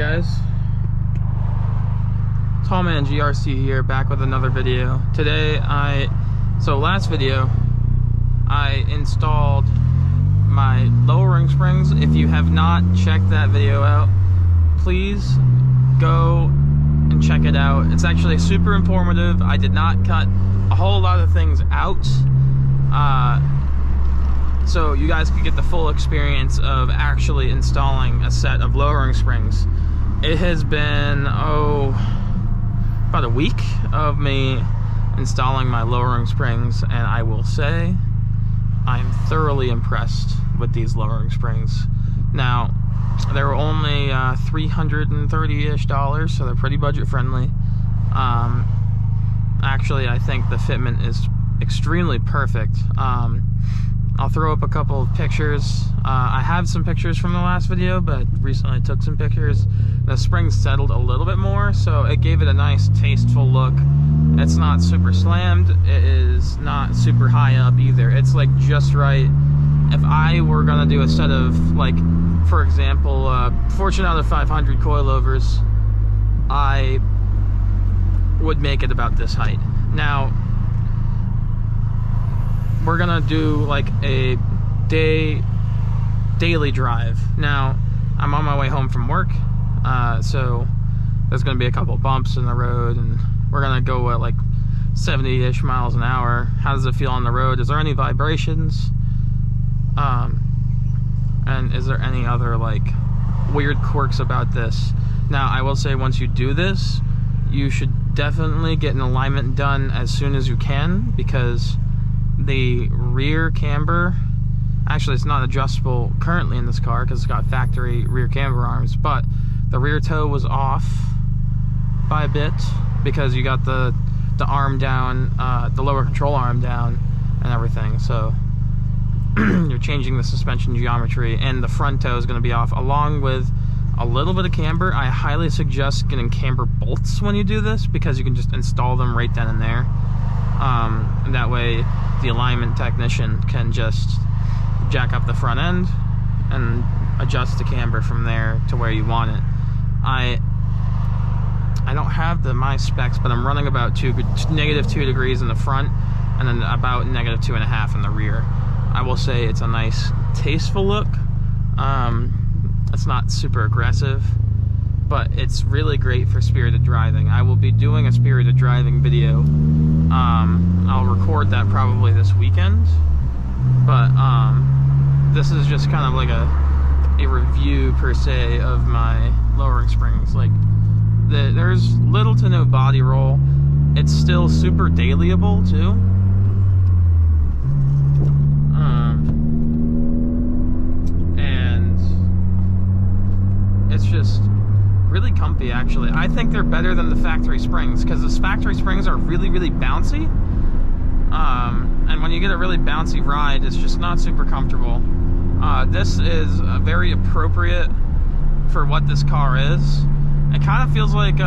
guys? Tallman GRC here, back with another video. Today last video I installed my lowering springs. If you have not checked that video out, please go and check it out. It's actually super informative. I did not cut a whole lot of things out, so you guys could get the full experience of actually installing a set of lowering springs. It has been about a week of me installing my lowering springs, and I will say I'm thoroughly impressed with these lowering springs. Now, they were only $330-ish, so they're pretty budget friendly. Actually, I think the fitment is extremely perfect. I'll throw up a couple of pictures. I have some pictures from the last video, but recently took some pictures. The springs settled a little bit more, so it gave it a nice, tasteful look. It's not super slammed. It is not super high up either. It's like just right. If I were gonna do a set of, like, for example, Fortunato 500 coilovers, I would make it about this height. Now, we're gonna do like a daily drive. Now, I'm on my way home from work, so there's gonna be a couple bumps in the road, and we're gonna go at like 70-ish miles an hour. How does it feel on the road? Is there any vibrations? And is there any other like weird quirks about this? Now, I will say, once you do this, you should definitely get an alignment done as soon as you can, because the rear camber, actually it's not adjustable currently in this car because it's got factory rear camber arms, but the rear toe was off by a bit because you got the arm down, the lower control arm down and everything. So you're changing the suspension geometry, and the front toe is going to be off along with a little bit of camber. I highly suggest getting camber bolts when you do this, because you can just install them right then and there. And that way the alignment technician can just jack up the front end and adjust the camber from there to where you want it. I don't have my specs, but I'm running about -2 degrees in the front, and then about -2.5 in the rear. I will say it's a nice, tasteful look. It's not super aggressive, but it's really great for spirited driving. I will be doing a spirited driving video. I'll record that probably this weekend, but this is just kind of like a review per se of my lowering springs. Like, there's little to no body roll. It's still super dailyable too. And it's just really comfy, actually. I think they're better than the factory springs, because the factory springs are really, really bouncy. And when you get a really bouncy ride, it's just not super comfortable. This is very appropriate for what this car is. It kind of feels like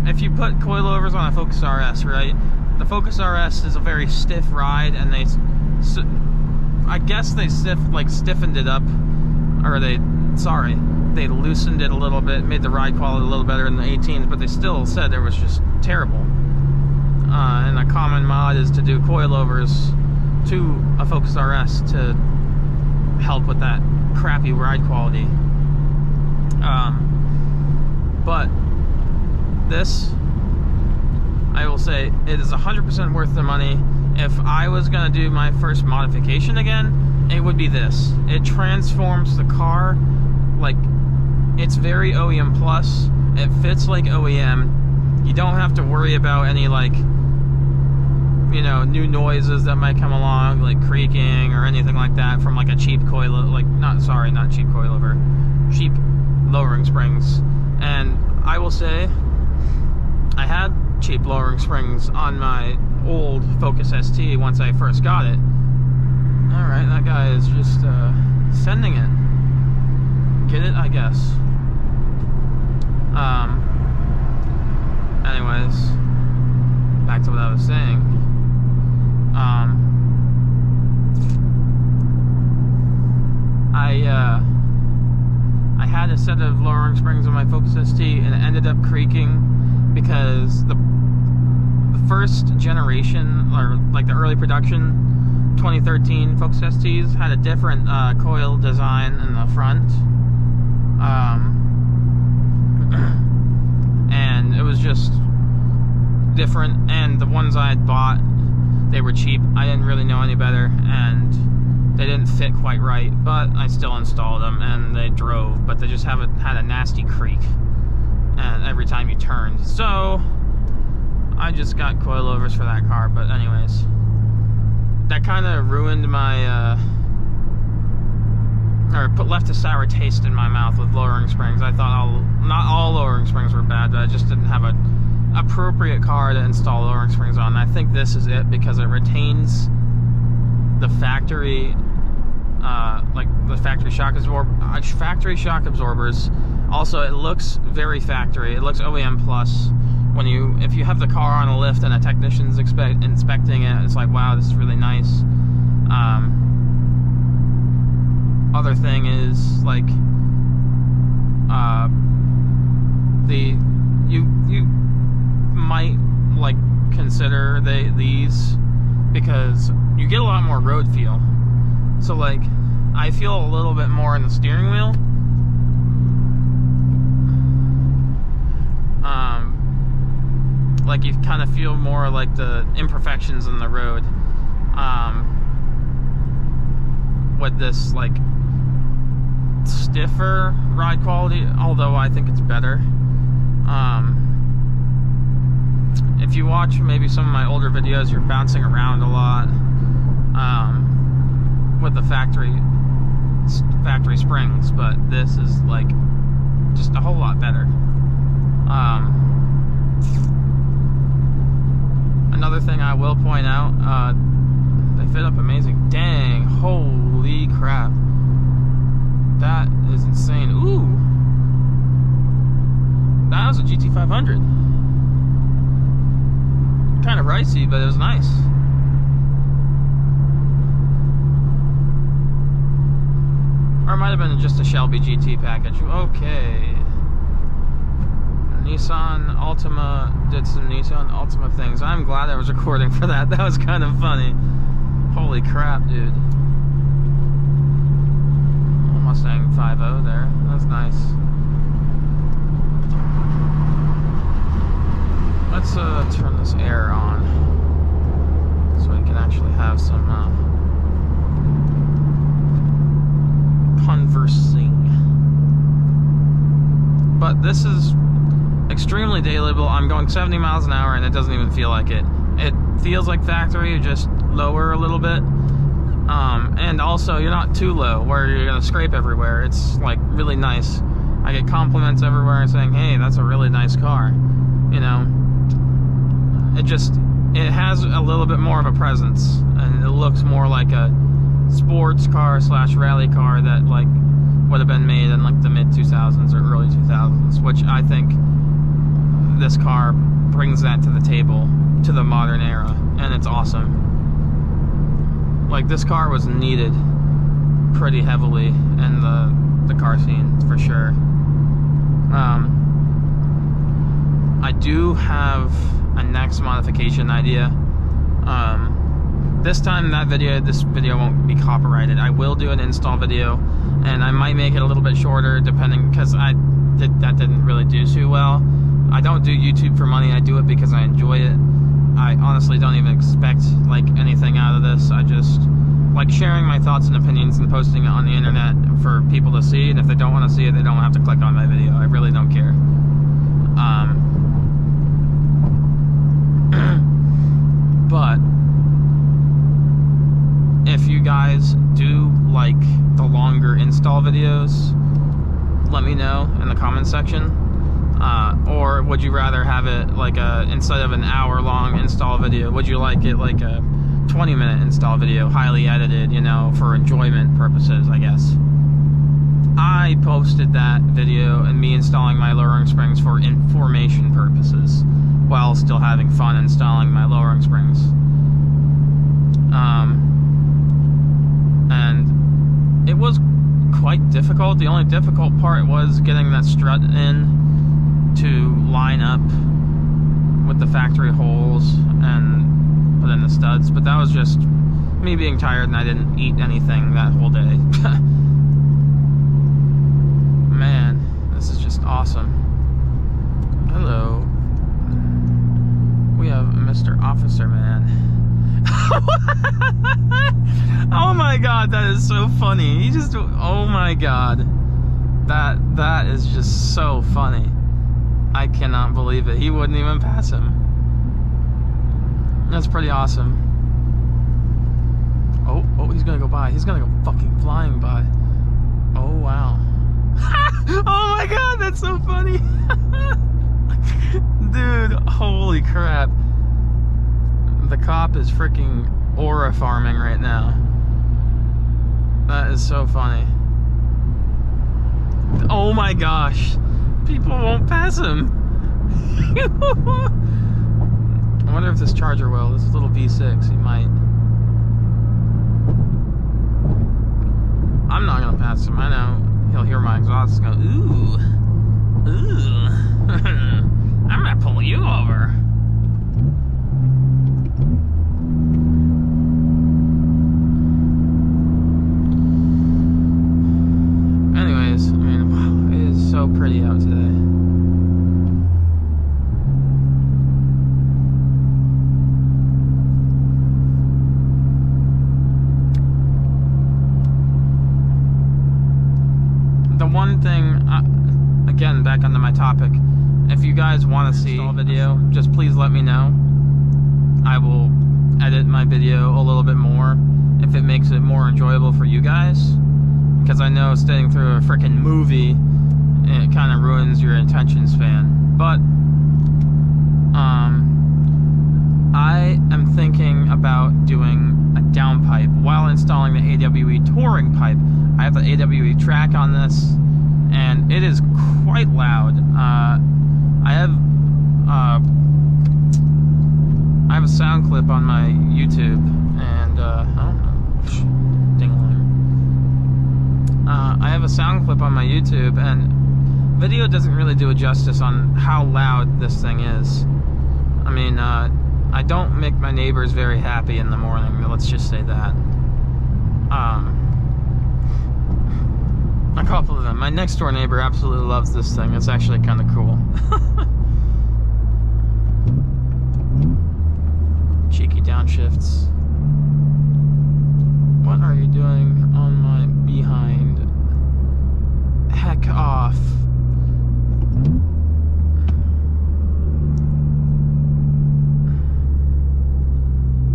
if you put coilovers on a Focus RS, right? The Focus RS is a very stiff ride, and I guess they stiffened it up, or they loosened it a little bit, made the ride quality a little better in the 18s, but they still said it was just terrible. And a common mod is to do coilovers to a Focus RS to help with that crappy ride quality. But this, I will say, it is 100% worth the money. If I was gonna do my first modification again, it would be this. It transforms the car. Like, it's very OEM plus. It fits like OEM. You don't have to worry about any, like, you know, new noises that might come along, like creaking or anything like that from like a cheap coilover, like, not cheap coilover, cheap lowering springs. And I will say, I had cheap lowering springs on my old Focus ST once I first got it. Alright, that guy is just sending it. Get it, I guess. Anyways, back to what I was saying. I had a set of lowering springs on my Focus ST, and it ended up creaking because the first generation, or like the early production 2013 Focus STs, had a different coil design in the front, and it was just different. And the ones I had bought, they were cheap. I didn't really know any better, and they didn't fit quite right, but I still installed them, and they drove, but they just had a nasty creak and every time you turned. So I just got coilovers for that car. But anyways, that kind of ruined my left a sour taste in my mouth with lowering springs. I thought not all lowering springs were bad, but I just didn't have an appropriate car to install lowering springs on. I think this is it, because it retains the factory, like the factory shock absorbers. Also, it looks very factory. It looks OEM plus. If you have the car on a lift and a technician's inspecting it, it's like, wow, this is really nice. Other thing is, like, you might like consider these, because you get a lot more road feel. So like, I feel a little bit more in the steering wheel. Like, you kind of feel more like the imperfections in the road with this like stiffer ride quality, although I think it's better. If you watch maybe some of my older videos, you're bouncing around a lot with the factory springs, but this is like just a whole lot better. Another thing I will point out, they fit up amazing. Dang, holy crap. That is insane. Ooh. That was a GT500. Kind of ricey, but it was nice. Or it might have been just a Shelby GT package. Okay. Nissan Altima, did some Nissan Altima things. I'm glad I was recording for that. That was kind of funny. Holy crap, dude. Mustang 5.0 there. That's nice. Let's turn this air on so we can actually have some conversing. But this is extremely dayliable. I'm going 70 miles an hour and it doesn't even feel like it. It feels like factory, just lower a little bit. And also, you're not too low where you're gonna scrape everywhere. It's like really nice. I get compliments everywhere saying, hey, that's a really nice car. You know, it has a little bit more of a presence, and it looks more like a sports car / rally car that like would have been made in like the mid 2000s or early 2000s, which I think this car brings that to the table, to the modern era, and it's awesome. Like, this car was needed pretty heavily in the car scene, for sure. I do have a next modification idea. This time this video won't be copyrighted. I will do an install video, and I might make it a little bit shorter, depending, because that didn't really do too well. I don't do YouTube for money. I do it because I enjoy it. I honestly don't even expect like anything out of this. I just like sharing my thoughts and opinions and posting it on the internet for people to see, and if they don't want to see it, they don't have to click on my video. I really don't care. But if you guys do like the longer install videos, let me know in the comment section. Or would you rather have it like instead of an hour-long install video, would you like it like a 20-minute install video, highly edited, you know, for enjoyment purposes, I guess? I posted that video and me installing my lowering springs for information purposes, while still having fun installing my lowering springs. And it was quite difficult. The only difficult part was getting that strut in to line up with the factory holes and put in the studs, but that was just me being tired and I didn't eat anything that whole day. Man, this is just awesome. Hello. We have Mr. Officer Man. Oh my god, that is so funny. He just, oh my god. That is just so funny. I cannot believe it. He wouldn't even pass him. That's pretty awesome. Oh, he's gonna go by. He's gonna go fucking flying by. Oh, wow. Oh my god, that's so funny. Dude, holy crap. The cop is freaking aura farming right now. That is so funny. Oh my gosh. People won't pass him. I wonder if this Charger will. This is little V6. He might. I'm not gonna pass him. I know he'll hear my exhaust and go, ooh, ooh. I'm gonna pull you over. Anyways, I mean, wow, it is so pretty out today. The one thing, again, back onto my topic, if you guys want to see a video, just please let me know. I will edit my video a little bit more if it makes it more enjoyable for you guys, because I know sitting through a freaking movie, it kind of ruins your attention span. But I am thinking about doing a downpipe while installing the AWE touring pipe. I have the AWE track on this, and it is quite loud. I have a sound clip on my YouTube, and I don't know, ding-a-ling. I have a sound clip on my YouTube, and video doesn't really do it justice on how loud this thing is. I mean, I don't make my neighbors very happy in the morning, let's just say that. A couple of them. My next door neighbor absolutely loves this thing. It's actually kind of cool. Cheeky downshifts. What are you doing on my behind? Heck off.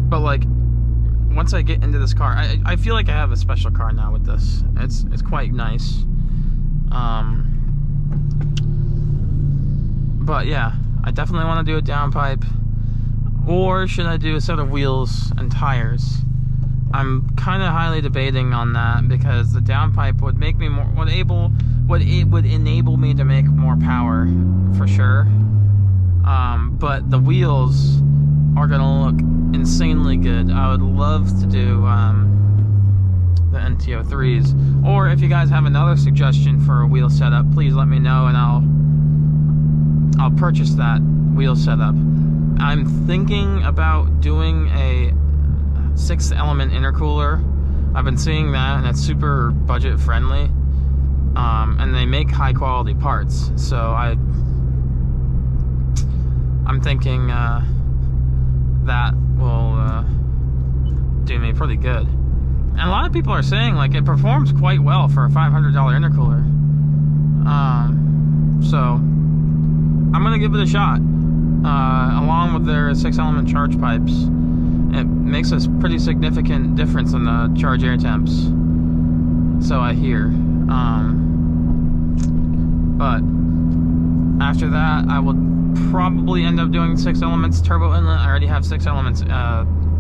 But like, once I get into this car, I feel like I have a special car now with this. It's quite nice. But yeah, I definitely want to do a downpipe. Or should I do a set of wheels and tires? I'm kind of highly debating on that, because the downpipe would make me more would enable me to make more power for sure. But the wheels are gonna look insanely good. I would love to do the NTO3s, or if you guys have another suggestion for a wheel setup, please let me know and I'll purchase that wheel setup. I'm thinking about doing a 6-element intercooler. I've been seeing that, and it's super budget friendly, and they make high quality parts, so I'm thinking that will do me pretty good. And a lot of people are saying like it performs quite well for a $500 intercooler. So I'm gonna give it a shot. Along with their 6-element charge pipes, it makes a pretty significant difference in the charge air temps, so I hear. But after that, I would probably end up doing 6 elements turbo inlet. I already have 6 elements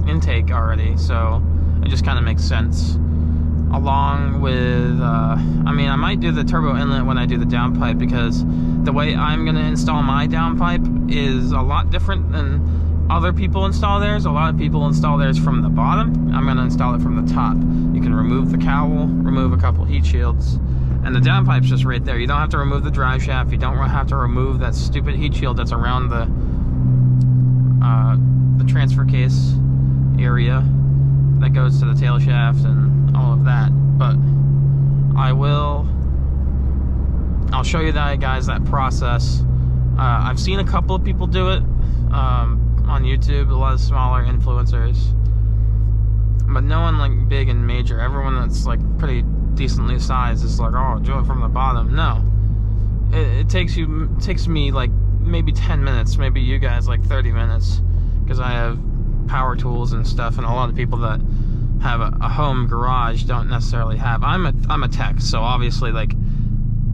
intake already, so it just kind of makes sense. Along with, I mean, I might do the turbo inlet when I do the downpipe, because the way I'm going to install my downpipe is a lot different than other people install theirs. A lot of people install theirs from the bottom. I'm going to install it from the top. You can remove the cowl, remove a couple heat shields, and the downpipe's just right there. You don't have to remove the drive shaft. You don't have to remove that stupid heat shield that's around the transfer case area that goes to the tail shaft and all of that. But I'll show you that, guys, that process. I've seen a couple of people do it on YouTube, a lot of smaller influencers, but no one like big and major. Everyone that's like pretty decently sized is like, oh, do it from the bottom. No, it takes me like maybe 10 minutes, maybe you guys like 30 minutes, because I have power tools and stuff, and a lot of people that have a home garage don't necessarily have. I'm a tech, so obviously like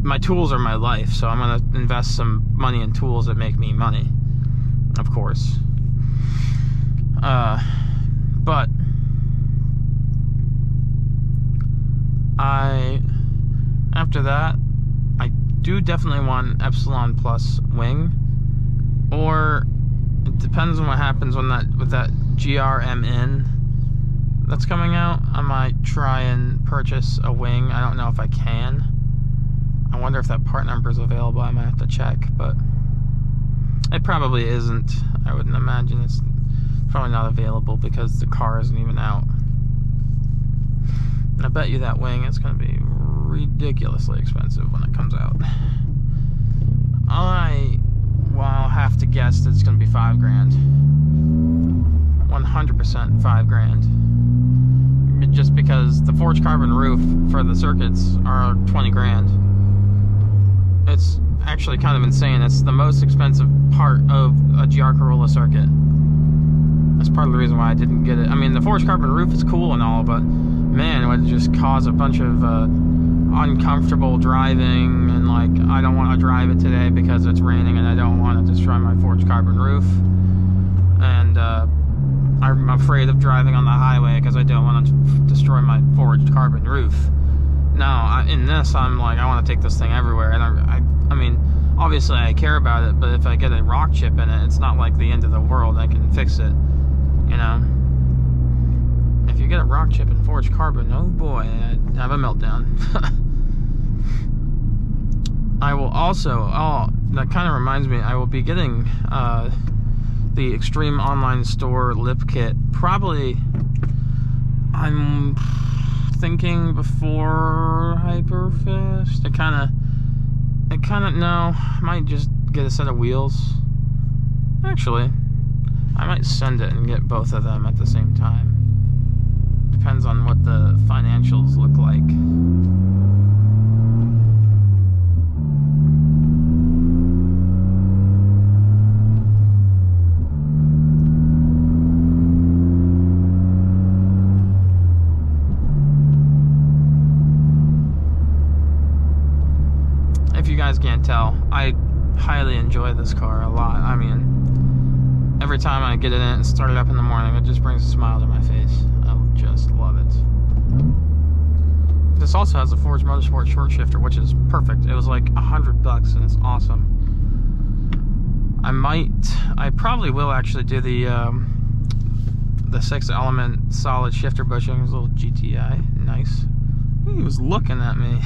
my tools are my life, so I'm gonna invest some money in tools that make me money, of course. But after that, I do definitely want an Epsilon Plus wing, or it depends on what happens with that GRMN that's coming out. I might try and purchase a wing. I don't know if I can. I wonder if that part number is available. I might have to check, but it probably isn't. I wouldn't imagine it's probably not available because the car isn't even out. And I bet you that wing is going to be ridiculously expensive when it comes out. I'll have to guess that it's going to be $5 grand. 100% $5 grand. Just because the forged carbon roof for the circuits are 20 grand. It's actually kind of insane. It's the most expensive part of a GR Corolla circuit. That's part of the reason why I didn't get it. I mean, the forged carbon roof is cool and all, but man, it would just cause a bunch of uncomfortable driving, and like, I don't want to drive it today because it's raining and I don't want to destroy my forged carbon roof. And I'm afraid of driving on the highway because I don't want to destroy my forged carbon roof. Now, in this, I'm like, I want to take this thing everywhere, and I mean, obviously I care about it, but if I get a rock chip in it, it's not like the end of the world. I can fix it, you know. If you get a rock chip in forged carbon, oh boy, I'd have a meltdown. I will also, that kind of reminds me, I will be getting the Extreme Online Store lip kit. Probably, I'm thinking before Hyperfest. No, I might just get a set of wheels. Actually, I might send it and get both of them at the same time. Depends on what the financials look like. If you guys can't tell, I highly enjoy this car a lot. I mean, every time I get in it and start it up in the morning, it just brings a smile to my face. I just love it. This also has a Forged Motorsport short shifter, which is perfect. It was like $100 and it's awesome. I probably will actually do the 6-element solid shifter bushings, little GTI. Nice. He was looking at me.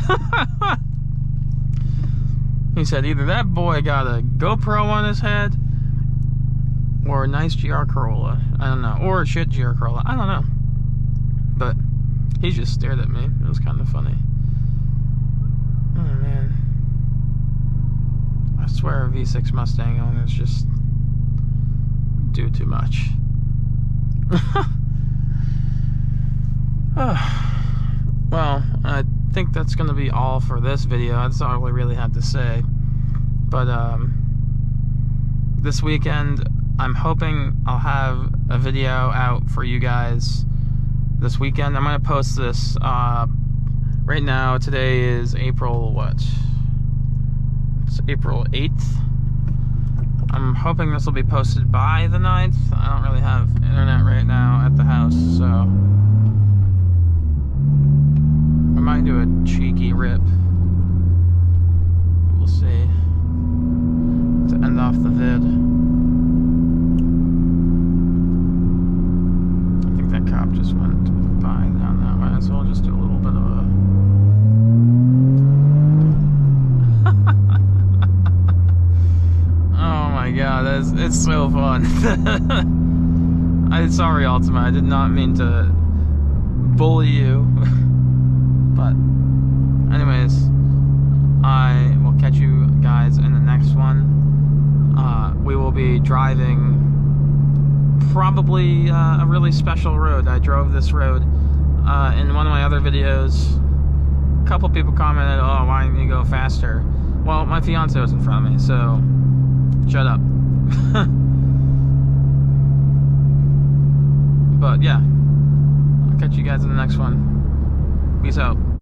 He said either that boy got a GoPro on his head or a nice GR Corolla. I don't know. Or a shit GR Corolla. I don't know. But he just stared at me. It was kind of funny. Oh, man. I swear a V6 Mustang owners just do too much. Well, I think that's going to be all for this video. That's all we really had to say. But this weekend, I'm hoping I'll have a video out for you guys this weekend. I'm going to post this right now. Today is April what? It's April 8th. I'm hoping this will be posted by the 9th. I don't really have internet right now at the house, so I might do a cheeky rip. We'll see. To end off the vid. my god, it's so fun. Sorry, Ultima, I did not mean to bully you. But, anyways, I will catch you guys in the next one. We will be driving probably a really special road. I drove this road in one of my other videos. A couple people commented, oh, why didn't you go faster? Well, my fiance was in front of me, so shut up. But yeah, I'll catch you guys in the next one. Peace out.